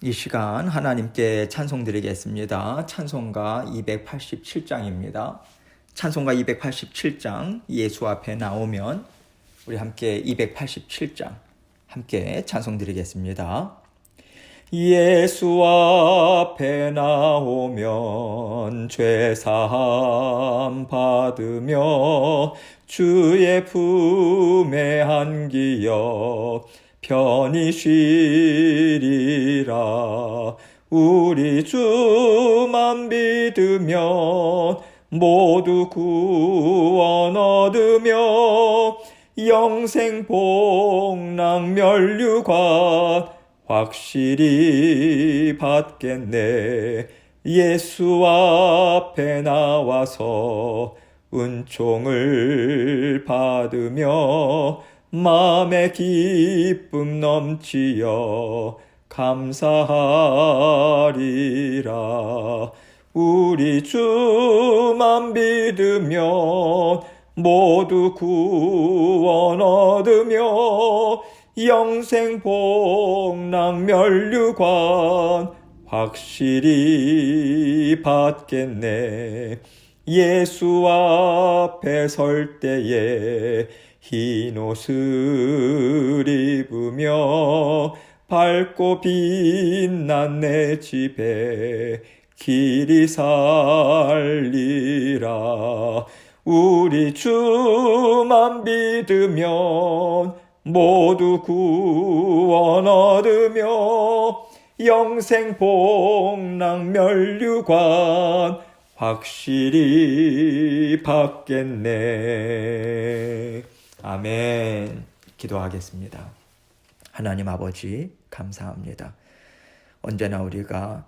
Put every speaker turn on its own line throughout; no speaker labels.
이 시간 하나님께 찬송드리겠습니다. 찬송가 287장입니다. 찬송가 287장 예수 앞에 나오면 우리 함께 287장 함께 찬송드리겠습니다. 예수 앞에 나오면 죄사함 받으며 주의 품에 안기어 편히 쉬리라. 우리 주만 믿으면 모두 구원 얻으며 영생 복락 면류관 확실히 받겠네. 예수 앞에 나와서 은총을 받으며 마음에 기쁨 넘치어 감사하리라. 우리 주만 믿으면 모두 구원 얻으며 영생 복락 면류관 확실히 받겠네. 예수 앞에 설 때에 흰 옷을 입으며 밝고 빛난 내 집에 길이 살리라. 우리 주만 믿으면 모두 구원 얻으며 영생 복락 면류관 확실히 받겠네. 아멘. 기도하겠습니다. 하나님 아버지 감사합니다. 언제나 우리가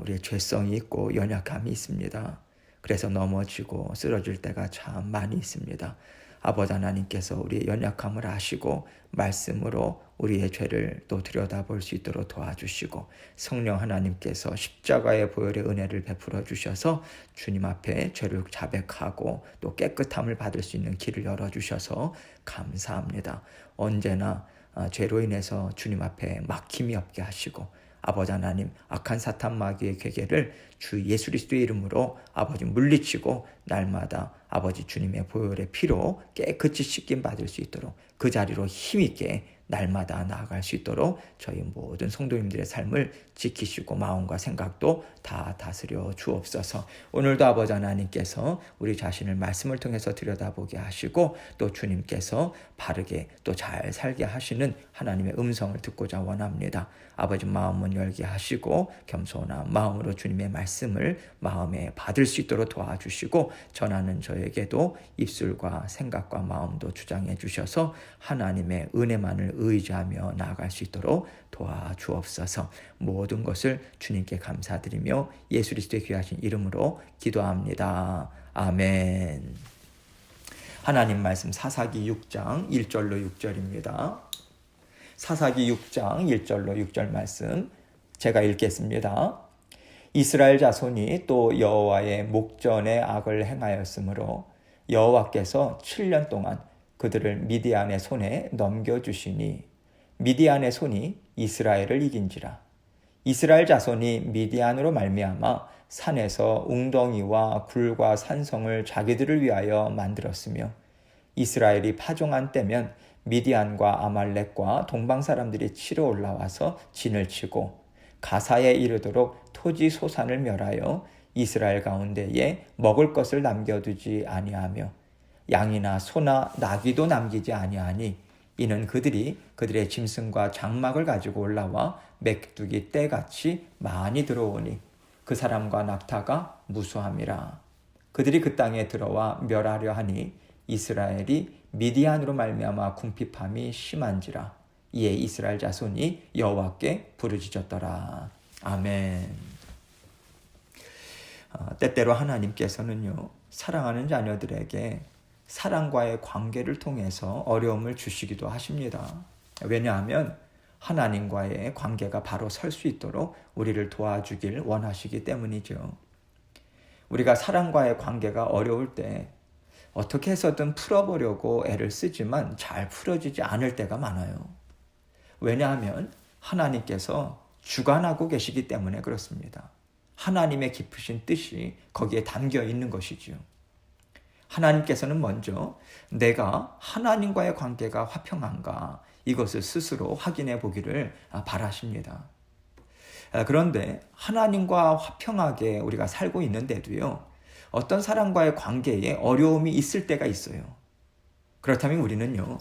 우리의 죄성이 있고 연약함이 있습니다. 그래서 넘어지고 쓰러질 때가 참 많이 있습니다. 아버지 하나님께서 우리의 연약함을 아시고 말씀으로 우리의 죄를 또 들여다볼 수 있도록 도와주시고 성령 하나님께서 십자가의 보혈의 은혜를 베풀어 주셔서 주님 앞에 죄를 자백하고 또 깨끗함을 받을 수 있는 길을 열어주셔서 감사합니다. 언제나 죄로 인해서 주님 앞에 막힘이 없게 하시고 아버지 하나님 악한 사탄 마귀의 괴계를 주 예수 그리스도의 이름으로 아버지 물리치고 날마다 아버지 주님의 보혈의 피로 깨끗이 씻김 받을 수 있도록 그 자리로 힘있게 날마다 나아갈 수 있도록 저희 모든 성도님들의 삶을 지키시고 마음과 생각도 다 다스려 주옵소서. 오늘도 아버지 하나님께서 우리 자신을 말씀을 통해서 들여다보게 하시고 또 주님께서 바르게 또 잘 살게 하시는 하나님의 음성을 듣고자 원합니다. 아버지 마음은 열게 하시고 겸손한 마음으로 주님의 말씀을 마음에 받을 수 있도록 도와주시고 전하는 저에게도 입술과 생각과 마음도 주장해 주셔서 하나님의 은혜만을 의지하며 나아갈 수 있도록 도와주옵소서. 모든 것을 주님께 감사드리며 예수 그리스도의 귀하신 이름으로 기도합니다. 아멘. 하나님 말씀 사사기 6장 1절로 6절입니다. 사사기 6장 1절로 6절 말씀 제가 읽겠습니다. 이스라엘 자손이 또 여호와의 목전에 악을 행하였으므로 여호와께서 7년 동안 그들을 미디안의 손에 넘겨주시니 미디안의 손이 이스라엘을 이긴지라. 이스라엘 자손이 미디안으로 말미암아 산에서 웅덩이와 굴과 산성을 자기들을 위하여 만들었으며 이스라엘이 파종한 때면 미디안과 아말렉과 동방 사람들이 치러 올라와서 진을 치고 가사에 이르도록 토지 소산을 멸하여 이스라엘 가운데에 먹을 것을 남겨두지 아니하며 양이나 소나 나귀도 남기지 아니하니 이는 그들이 그들의 짐승과 장막을 가지고 올라와 메뚜기 떼같이 많이 들어오니 그 사람과 낙타가 무수함이라. 그들이 그 땅에 들어와 멸하려 하니 이스라엘이 미디안으로 말미암아 궁핍함이 심한지라. 이에 이스라엘 자손이 여호와께 부르짖었더라. 아멘. 때때로 하나님께서는요 사랑하는 자녀들에게 사랑과의 관계를 통해서 어려움을 주시기도 하십니다. 왜냐하면 하나님과의 관계가 바로 설 수 있도록 우리를 도와주길 원하시기 때문이죠. 우리가 사랑과의 관계가 어려울 때 어떻게 해서든 풀어보려고 애를 쓰지만 잘 풀어지지 않을 때가 많아요. 왜냐하면 하나님께서 주관하고 계시기 때문에 그렇습니다. 하나님의 깊으신 뜻이 거기에 담겨 있는 것이지요. 하나님께서는 먼저 내가 하나님과의 관계가 화평한가 이것을 스스로 확인해 보기를 바라십니다. 그런데 하나님과 화평하게 우리가 살고 있는데도요, 어떤 사람과의 관계에 어려움이 있을 때가 있어요. 그렇다면 우리는요,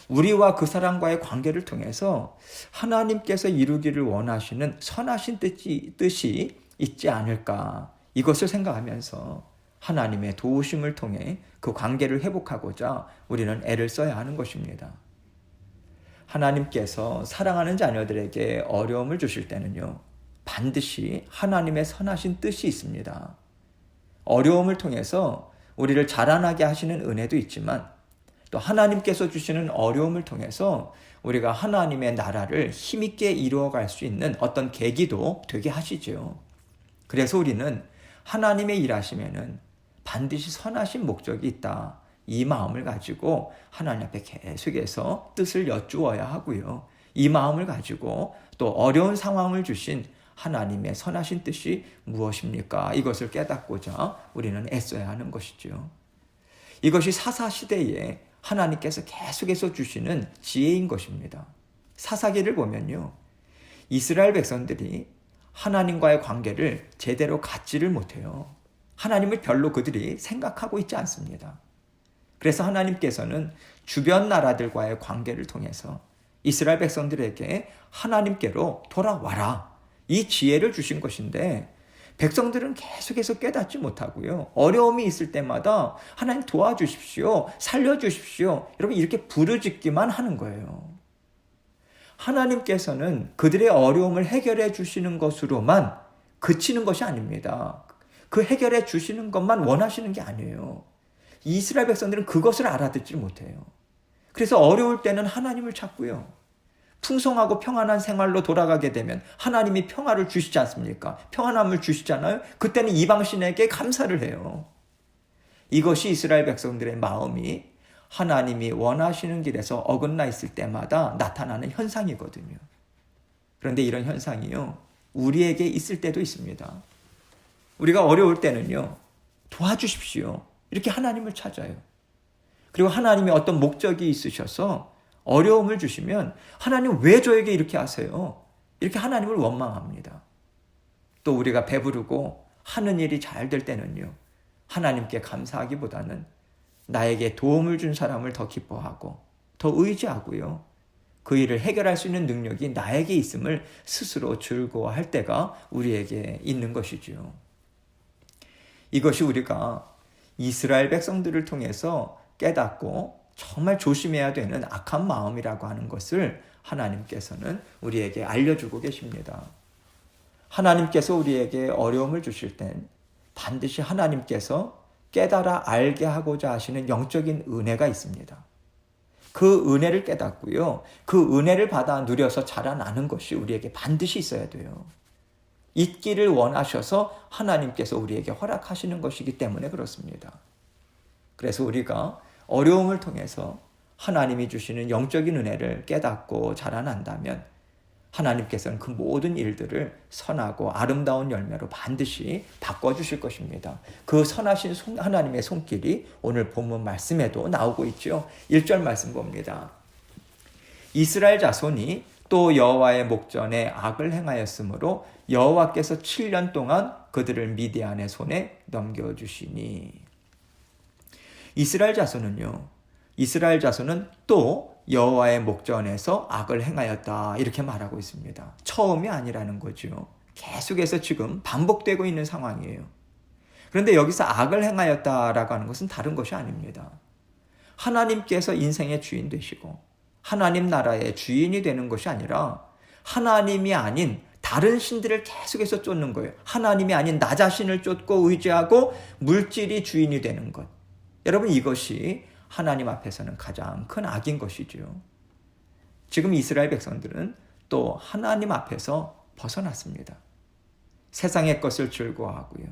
우리와 그 사람과의 관계를 통해서 하나님께서 이루기를 원하시는 선하신 뜻이 있지 않을까, 이것을 생각하면서 하나님의 도우심을 통해 그 관계를 회복하고자 우리는 애를 써야 하는 것입니다. 하나님께서 사랑하는 자녀들에게 어려움을 주실 때는요, 반드시 하나님의 선하신 뜻이 있습니다. 어려움을 통해서 우리를 자라나게 하시는 은혜도 있지만 또 하나님께서 주시는 어려움을 통해서 우리가 하나님의 나라를 힘있게 이루어갈 수 있는 어떤 계기도 되게 하시죠. 그래서 우리는 하나님의 일하심에는 반드시 선하신 목적이 있다, 이 마음을 가지고 하나님 앞에 계속해서 뜻을 여쭈어야 하고요. 이 마음을 가지고 또 어려운 상황을 주신 하나님의 선하신 뜻이 무엇입니까? 이것을 깨닫고자 우리는 애써야 하는 것이죠. 이것이 사사시대에 하나님께서 계속해서 주시는 지혜인 것입니다. 사사기를 보면요, 이스라엘 백성들이 하나님과의 관계를 제대로 갖지를 못해요. 하나님을 별로 그들이 생각하고 있지 않습니다. 그래서 하나님께서는 주변 나라들과의 관계를 통해서 이스라엘 백성들에게 하나님께로 돌아와라, 이 지혜를 주신 것인데 백성들은 계속해서 깨닫지 못하고요, 어려움이 있을 때마다 하나님 도와주십시오, 살려주십시오, 여러분 이렇게 부르짖기만 하는 거예요. 하나님께서는 그들의 어려움을 해결해 주시는 것으로만 그치는 것이 아닙니다. 그 해결해 주시는 것만 원하시는 게 아니에요. 이스라엘 백성들은 그것을 알아듣지 못해요. 그래서 어려울 때는 하나님을 찾고요, 풍성하고 평안한 생활로 돌아가게 되면 하나님이 평화를 주시지 않습니까? 평안함을 주시잖아요. 그때는 이방신에게 감사를 해요. 이것이 이스라엘 백성들의 마음이 하나님이 원하시는 길에서 어긋나 있을 때마다 나타나는 현상이거든요. 그런데 이런 현상이요, 우리에게 있을 때도 있습니다. 우리가 어려울 때는요, 도와주십시오, 이렇게 하나님을 찾아요. 그리고 하나님이 어떤 목적이 있으셔서 어려움을 주시면 하나님 왜 저에게 이렇게 하세요? 이렇게 하나님을 원망합니다. 또 우리가 배부르고 하는 일이 잘 될 때는요, 하나님께 감사하기보다는 나에게 도움을 준 사람을 더 기뻐하고 더 의지하고요, 그 일을 해결할 수 있는 능력이 나에게 있음을 스스로 즐거워할 때가 우리에게 있는 것이지요. 이것이 우리가 이스라엘 백성들을 통해서 깨닫고 정말 조심해야 되는 악한 마음이라고 하는 것을 하나님께서는 우리에게 알려주고 계십니다. 하나님께서 우리에게 어려움을 주실 땐 반드시 하나님께서 깨달아 알게 하고자 하시는 영적인 은혜가 있습니다. 그 은혜를 깨닫고요, 그 은혜를 받아 누려서 자라나는 것이 우리에게 반드시 있어야 돼요. 있기를 원하셔서 하나님께서 우리에게 허락하시는 것이기 때문에 그렇습니다. 그래서 우리가 어려움을 통해서 하나님이 주시는 영적인 은혜를 깨닫고 자라난다면 하나님께서는 그 모든 일들을 선하고 아름다운 열매로 반드시 바꿔주실 것입니다. 그 선하신 하나님의 손길이 오늘 본문 말씀에도 나오고 있죠. 1절 말씀 봅니다. 이스라엘 자손이 또 여호와의 목전에 악을 행하였으므로 여호와께서 7년 동안 그들을 미디안의 손에 넘겨주시니. 이스라엘 자손은 또 여호와의 목전에서 악을 행하였다, 이렇게 말하고 있습니다. 처음이 아니라는 거죠. 계속해서 지금 반복되고 있는 상황이에요. 그런데 여기서 악을 행하였다라고 하는 것은 다른 것이 아닙니다. 하나님께서 인생의 주인 되시고 하나님 나라의 주인이 되는 것이 아니라 하나님이 아닌 다른 신들을 계속해서 쫓는 거예요. 하나님이 아닌 나 자신을 쫓고 의지하고 물질이 주인이 되는 것. 여러분, 이것이 하나님 앞에서는 가장 큰 악인 것이죠. 지금 이스라엘 백성들은 또 하나님 앞에서 벗어났습니다. 세상의 것을 즐거워하고요,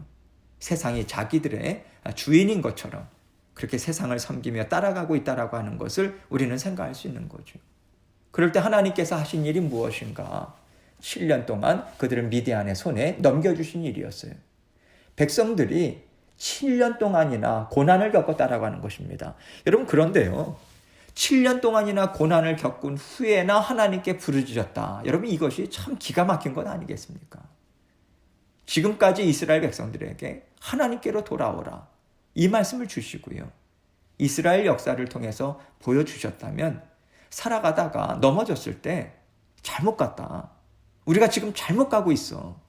세상이 자기들의 주인인 것처럼 그렇게 세상을 섬기며 따라가고 있다라고 하는 것을 우리는 생각할 수 있는 거죠. 그럴 때 하나님께서 하신 일이 무엇인가? 7년 동안 그들을 미디안의 손에 넘겨주신 일이었어요. 백성들이 7년 동안이나 고난을 겪었다라고 하는 것입니다. 여러분, 그런데요, 7년 동안이나 고난을 겪은 후에나 하나님께 부르짖었다. 여러분, 이것이 참 기가 막힌 것 아니겠습니까? 지금까지 이스라엘 백성들에게 하나님께로 돌아오라, 이 말씀을 주시고요, 이스라엘 역사를 통해서 보여주셨다면 살아가다가 넘어졌을 때 잘못 갔다, 우리가 지금 잘못 가고 있어,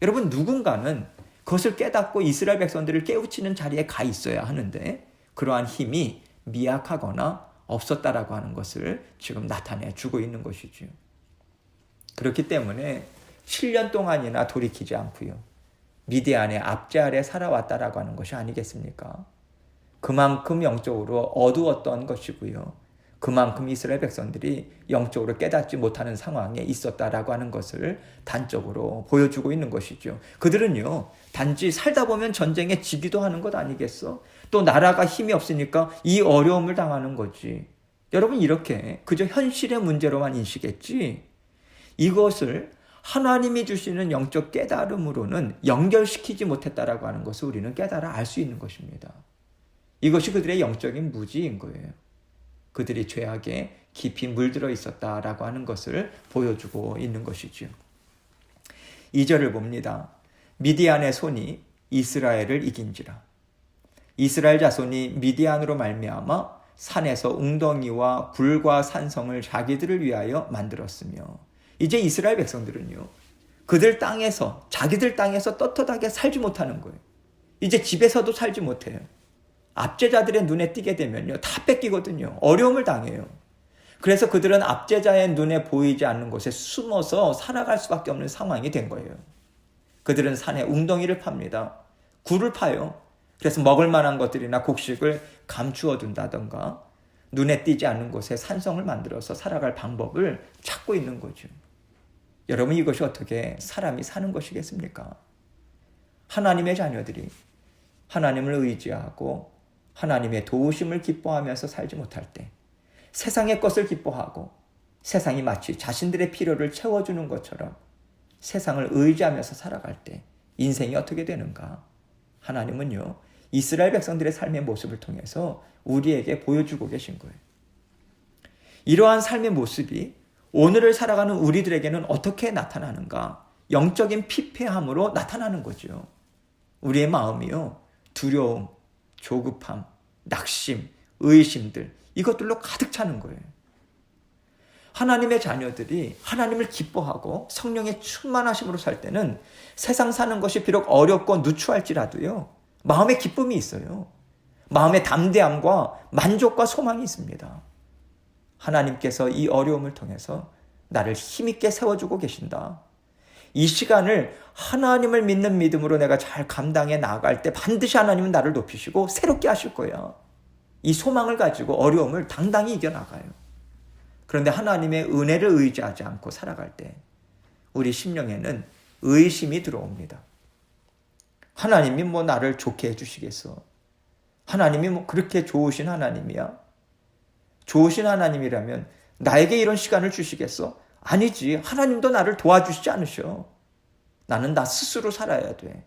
여러분, 누군가는 그것을 깨닫고 이스라엘 백성들을 깨우치는 자리에 가 있어야 하는데 그러한 힘이 미약하거나 없었다라고 하는 것을 지금 나타내 주고 있는 것이죠. 그렇기 때문에 7년 동안이나 돌이키지 않고요, 미디안의 압제 아래 살아왔다라고 하는 것이 아니겠습니까? 그만큼 영적으로 어두웠던 것이고요, 그만큼 이스라엘 백성들이 영적으로 깨닫지 못하는 상황에 있었다라고 하는 것을 단적으로 보여주고 있는 것이죠. 그들은요, 단지 살다 보면 전쟁에 지기도 하는 것 아니겠어? 또 나라가 힘이 없으니까 이 어려움을 당하는 거지. 여러분, 이렇게 그저 현실의 문제로만 인식했지, 이것을 하나님이 주시는 영적 깨달음으로는 연결시키지 못했다라고 하는 것을 우리는 깨달아 알 수 있는 것입니다. 이것이 그들의 영적인 무지인 거예요. 그들이 죄악에 깊이 물들어 있었다라고 하는 것을 보여주고 있는 것이죠. 2절을 봅니다. 미디안의 손이 이스라엘을 이긴지라. 이스라엘 자손이 미디안으로 말미암아 산에서 웅덩이와 굴과 산성을 자기들을 위하여 만들었으며, 이제 이스라엘 백성들은요, 그들 땅에서, 자기들 땅에서 떳떳하게 살지 못하는 거예요. 이제 집에서도 살지 못해요. 압제자들의 눈에 띄게 되면요, 다 뺏기거든요. 어려움을 당해요. 그래서 그들은 압제자의 눈에 보이지 않는 곳에 숨어서 살아갈 수밖에 없는 상황이 된 거예요. 그들은 산에 웅덩이를 팝니다. 굴을 파요. 그래서 먹을 만한 것들이나 곡식을 감추어 둔다던가 눈에 띄지 않는 곳에 산성을 만들어서 살아갈 방법을 찾고 있는 거죠. 여러분, 이것이 어떻게 사람이 사는 것이겠습니까? 하나님의 자녀들이 하나님을 의지하고 하나님의 도우심을 기뻐하면서 살지 못할 때, 세상의 것을 기뻐하고 세상이 마치 자신들의 필요를 채워주는 것처럼 세상을 의지하면서 살아갈 때 인생이 어떻게 되는가? 하나님은요, 이스라엘 백성들의 삶의 모습을 통해서 우리에게 보여주고 계신 거예요. 이러한 삶의 모습이 오늘을 살아가는 우리들에게는 어떻게 나타나는가? 영적인 피폐함으로 나타나는 거죠. 우리의 마음이요, 두려움, 조급함, 낙심, 의심들, 이것들로 가득 차는 거예요. 하나님의 자녀들이 하나님을 기뻐하고 성령의 충만하심으로 살 때는 세상 사는 것이 비록 어렵고 누추할지라도요, 마음에 기쁨이 있어요. 마음에 담대함과 만족과 소망이 있습니다. 하나님께서 이 어려움을 통해서 나를 힘있게 세워주고 계신다. 이 시간을 하나님을 믿는 믿음으로 내가 잘 감당해 나아갈 때 반드시 하나님은 나를 높이시고 새롭게 하실 거야. 이 소망을 가지고 어려움을 당당히 이겨나가요. 그런데 하나님의 은혜를 의지하지 않고 살아갈 때 우리 심령에는 의심이 들어옵니다. 하나님이 뭐 나를 좋게 해주시겠어? 하나님이 뭐 그렇게 좋으신 하나님이야? 좋으신 하나님이라면 나에게 이런 시간을 주시겠어? 아니지. 하나님도 나를 도와주시지 않으셔. 나는 나 스스로 살아야 돼.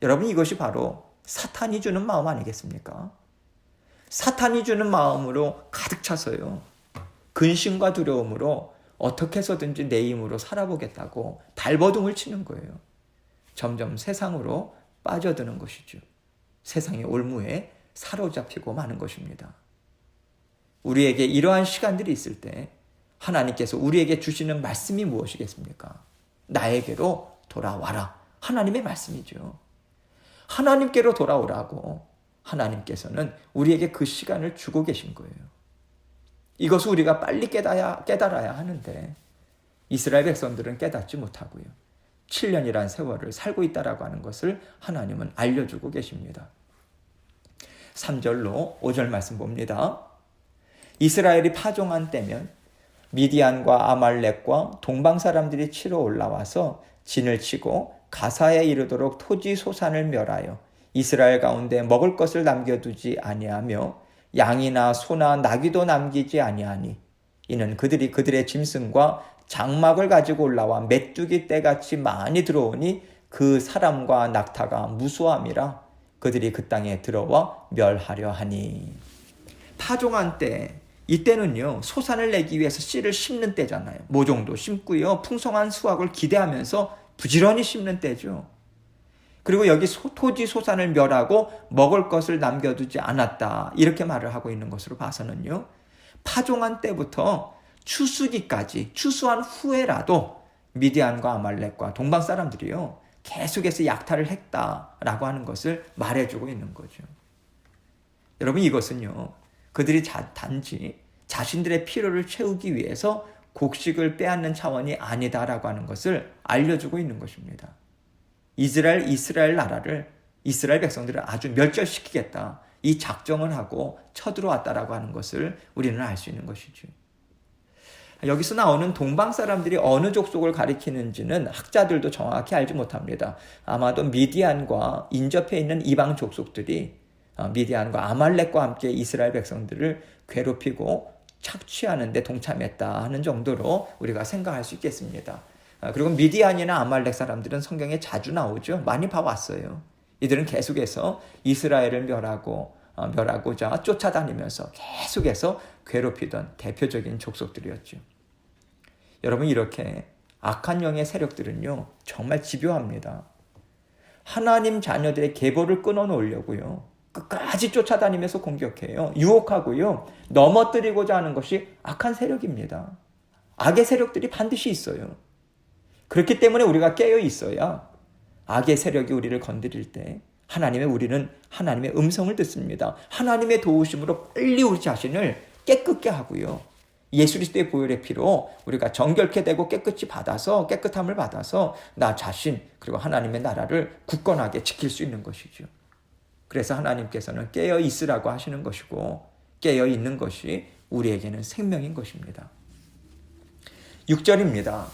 여러분, 이것이 바로 사탄이 주는 마음 아니겠습니까? 사탄이 주는 마음으로 가득 차서요, 근심과 두려움으로 어떻게 해서든지 내 힘으로 살아보겠다고 발버둥을 치는 거예요. 점점 세상으로 빠져드는 것이죠. 세상의 올무에 사로잡히고 마는 것입니다. 우리에게 이러한 시간들이 있을 때 하나님께서 우리에게 주시는 말씀이 무엇이겠습니까? 나에게로 돌아와라. 하나님의 말씀이죠. 하나님께로 돌아오라고 하나님께서는 우리에게 그 시간을 주고 계신 거예요. 이것을 우리가 빨리 깨달아야 하는데 이스라엘 백성들은 깨닫지 못하고요, 7년이란 세월을 살고 있다라고 하는 것을 하나님은 알려주고 계십니다. 3절로 5절 말씀 봅니다. 이스라엘이 파종한 때면 미디안과 아말렉과 동방 사람들이 치러 올라와서 진을 치고 가사에 이르도록 토지 소산을 멸하여 이스라엘 가운데 먹을 것을 남겨두지 아니하며 양이나 소나 나귀도 남기지 아니하니 이는 그들이 그들의 짐승과 장막을 가지고 올라와 메뚜기 떼같이 많이 들어오니 그 사람과 낙타가 무수함이라 그들이 그 땅에 들어와 멸하려 하니. 파종한 때, 이때는요 소산을 내기 위해서 씨를 심는 때잖아요. 모종도 심고요 풍성한 수확을 기대하면서 부지런히 심는 때죠. 그리고 여기 토지 소산을 멸하고 먹을 것을 남겨두지 않았다, 이렇게 말을 하고 있는 것으로 봐서는요, 파종한 때부터 추수기까지, 추수한 후에라도 미디안과 아말렉과 동방 사람들이요 계속해서 약탈을 했다라고 하는 것을 말해주고 있는 거죠. 여러분, 이것은요 그들이 단지 자신들의 필요를 채우기 위해서 곡식을 빼앗는 차원이 아니다라고 하는 것을 알려주고 있는 것입니다. 이스라엘 나라를, 이스라엘 백성들을 아주 멸절시키겠다, 이 작정을 하고 쳐들어왔다라고 하는 것을 우리는 알 수 있는 것이죠. 여기서 나오는 동방 사람들이 어느 족속을 가리키는지는 학자들도 정확히 알지 못합니다. 아마도 미디안과 인접해 있는 이방 족속들이 미디안과 아말렉과 함께 이스라엘 백성들을 괴롭히고 착취하는 데 동참했다 하는 정도로 우리가 생각할 수 있겠습니다. 그리고 미디안이나 아말렉 사람들은 성경에 자주 나오죠. 많이 봐왔어요. 이들은 계속해서 이스라엘을 멸하고자 쫓아다니면서 계속해서 괴롭히던 대표적인 족속들이었죠. 여러분, 이렇게 악한 영의 세력들은요 정말 집요합니다. 하나님 자녀들의 계보를 끊어놓으려고요 끝까지 쫓아다니면서 공격해요. 유혹하고요 넘어뜨리고자 하는 것이 악한 세력입니다. 악의 세력들이 반드시 있어요. 그렇기 때문에 우리가 깨어 있어야 악의 세력이 우리를 건드릴 때 우리는 하나님의 음성을 듣습니다. 하나님의 도우심으로 빨리 우리 자신을 깨끗게 하고요, 예수 그리스도의 보혈의 피로 우리가 정결케 되고 깨끗함을 받아서 나 자신 그리고 하나님의 나라를 굳건하게 지킬 수 있는 것이죠. 그래서 하나님께서는 깨어 있으라고 하시는 것이고, 깨어 있는 것이 우리에게는 생명인 것입니다. 6절입니다.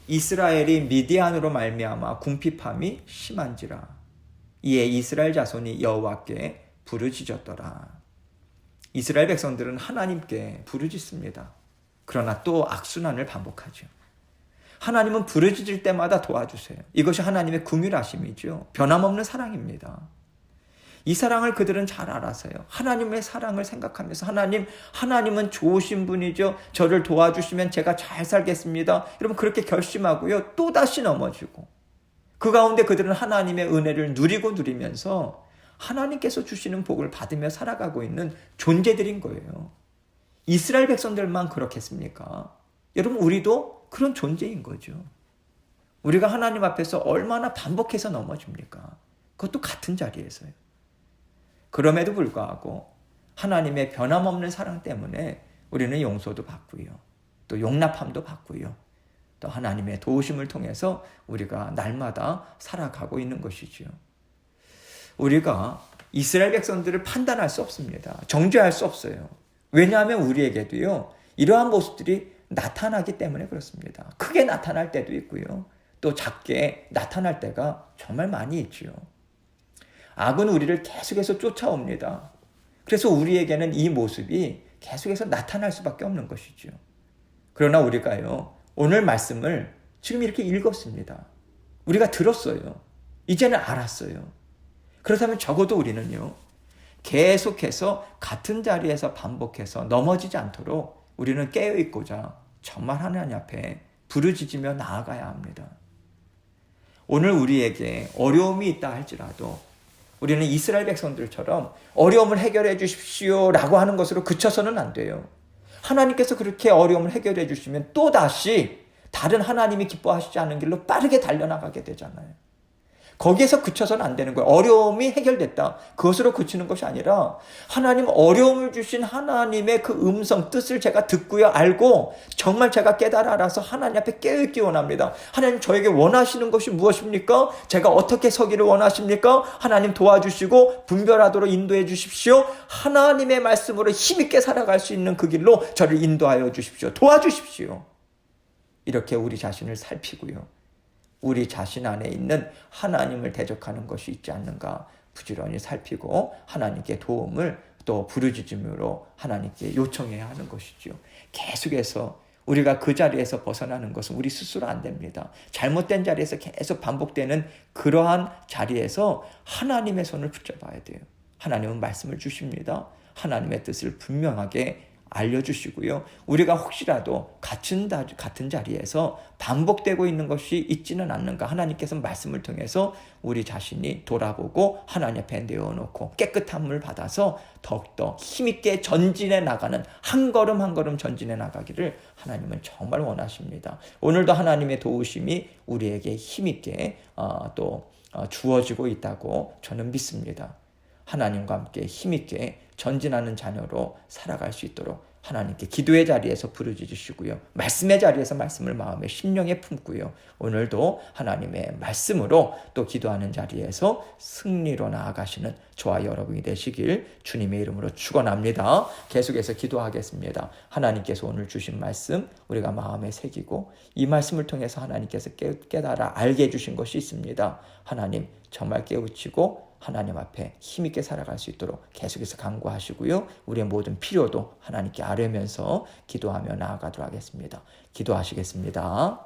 이스라엘이 미디안으로 말미암아 궁핍함이 심한지라. 이에 이스라엘 자손이 여호와께 부르짖었더라. 이스라엘 백성들은 하나님께 부르짖습니다. 그러나 또 악순환을 반복하죠. 하나님은 부르짖을 때마다 도와주세요. 이것이 하나님의 긍휼하심이죠. 변함없는 사랑입니다. 이 사랑을 그들은 잘 알아서요. 하나님의 사랑을 생각하면서 하나님은 좋으신 분이죠. 저를 도와주시면 제가 잘 살겠습니다. 여러분, 그렇게 결심하고요. 또다시 넘어지고, 그 가운데 그들은 하나님의 은혜를 누리면서 하나님께서 주시는 복을 받으며 살아가고 있는 존재들인 거예요. 이스라엘 백성들만 그렇겠습니까? 여러분, 우리도 그런 존재인 거죠. 우리가 하나님 앞에서 얼마나 반복해서 넘어집니까? 그것도 같은 자리에서요. 그럼에도 불구하고 하나님의 변함없는 사랑 때문에 우리는 용서도 받고요, 또 용납함도 받고요, 또 하나님의 도우심을 통해서 우리가 날마다 살아가고 있는 것이죠. 우리가 이스라엘 백성들을 판단할 수 없습니다. 정죄할 수 없어요. 왜냐하면 우리에게도요 이러한 모습들이 나타나기 때문에 그렇습니다. 크게 나타날 때도 있고요, 또 작게 나타날 때가 정말 많이 있죠. 악은 우리를 계속해서 쫓아옵니다. 그래서 우리에게는 이 모습이 계속해서 나타날 수밖에 없는 것이죠. 그러나 우리가요 오늘 말씀을 지금 이렇게 읽었습니다. 우리가 들었어요. 이제는 알았어요. 그렇다면 적어도 우리는요 계속해서 같은 자리에서 반복해서 넘어지지 않도록 우리는 깨어있고자 정말 하나님 앞에 부르짖으며 나아가야 합니다. 오늘 우리에게 어려움이 있다 할지라도 우리는 이스라엘 백성들처럼 어려움을 해결해 주십시오 라고 하는 것으로 그쳐서는 안 돼요. 하나님께서 그렇게 어려움을 해결해 주시면 또다시 다른 하나님이 기뻐하시지 않은 길로 빠르게 달려나가게 되잖아요. 거기에서 그쳐서는 안 되는 거예요. 어려움이 해결됐다, 그것으로 그치는 것이 아니라 하나님, 어려움을 주신 하나님의 그 음성, 뜻을 제가 듣고요 알고 정말 제가 깨달아 알아서 하나님 앞에 깨어있기 원합니다. 하나님, 저에게 원하시는 것이 무엇입니까? 제가 어떻게 서기를 원하십니까? 하나님 도와주시고 분별하도록 인도해 주십시오. 하나님의 말씀으로 힘있게 살아갈 수 있는 그 길로 저를 인도하여 주십시오. 도와주십시오. 이렇게 우리 자신을 살피고요, 우리 자신 안에 있는 하나님을 대적하는 것이 있지 않는가 부지런히 살피고 하나님께 도움을 또 부르짖음으로 하나님께 요청해야 하는 것이죠. 계속해서 우리가 그 자리에서 벗어나는 것은 우리 스스로 안 됩니다. 잘못된 자리에서 계속 반복되는 그러한 자리에서 하나님의 손을 붙잡아야 돼요. 하나님은 말씀을 주십니다. 하나님의 뜻을 분명하게 알려주시고요. 우리가 혹시라도 같은 자리에서 반복되고 있는 것이 있지는 않는가, 하나님께서 말씀을 통해서 우리 자신이 돌아보고 하나님 앞에 내어놓고 깨끗함을 받아서 더욱더 힘있게 전진해 나가는, 한 걸음 한 걸음 전진해 나가기를 하나님은 정말 원하십니다. 오늘도 하나님의 도우심이 우리에게 힘있게 주어지고 있다고 저는 믿습니다. 하나님과 함께 힘있게 전진하는 자녀로 살아갈 수 있도록 하나님께 기도의 자리에서 부르짖으시고요. 말씀의 자리에서 말씀을 마음에 심령에 품고요. 오늘도 하나님의 말씀으로 또 기도하는 자리에서 승리로 나아가시는 저와 여러분이 되시길 주님의 이름으로 축원합니다. 계속해서 기도하겠습니다. 하나님께서 오늘 주신 말씀 우리가 마음에 새기고 이 말씀을 통해서 하나님께서 깨달아 알게 해주신 것이 있습니다. 하나님 정말 깨우치고 하나님 앞에 힘있게 살아갈 수 있도록 계속해서 간구하시고요. 우리의 모든 필요도 하나님께 아뢰면서 기도하며 나아가도록 하겠습니다. 기도하시겠습니다.